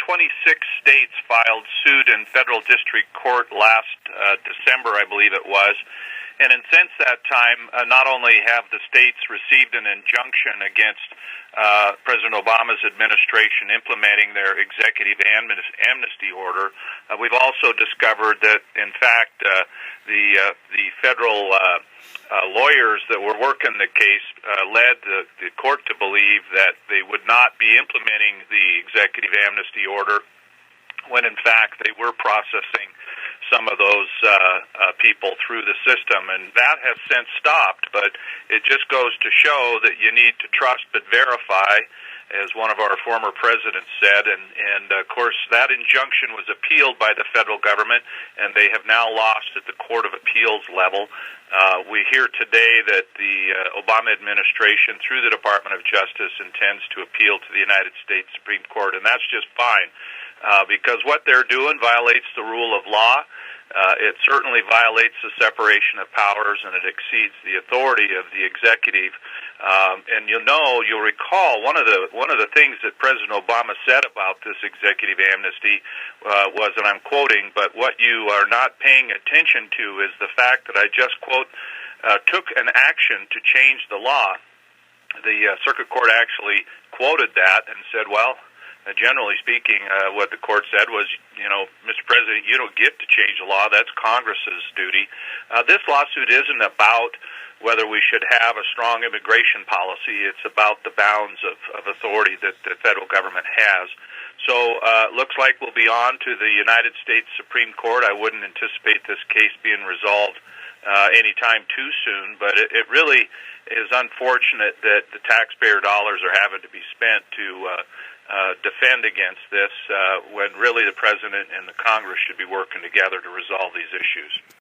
26 states filed suit in federal district court last December, I believe it was. And since that time, not only have the states received an injunction against President Obama's administration implementing their executive amnesty order, we've also discovered that, in fact, the federal lawyers that were working the case led the court to believe that they would not be implementing the executive amnesty order when, in fact, they were processing some of those people through the system, and that has since stopped. But it just goes to show that you need to trust but verify, as one of our former presidents said, and of course that injunction was appealed by the federal government, and they have now lost at the Court of Appeals level. We hear today that the Obama administration, through the Department of Justice, intends to appeal to the United States Supreme Court, and that's just fine, because what they're doing violates the rule of law. It certainly violates the separation of powers, and it exceeds the authority of the executive. And you'll recall one of the things that President Obama said about this executive amnesty was, and I'm quoting, "But what you are not paying attention to is the fact that I just, quote, took an action to change the law." The circuit court actually quoted that and said, well, generally speaking, what the court said was, Mr. President, you don't get to change the law. That's Congress's duty. This lawsuit isn't about whether we should have a strong immigration policy. It's about the bounds of authority that the federal government has. So looks like we'll be on to the United States Supreme Court. I wouldn't anticipate this case being resolved anytime too soon, but it really is unfortunate that the taxpayer dollars are having to be spent to defend against this when really the President and the Congress should be working together to resolve these issues.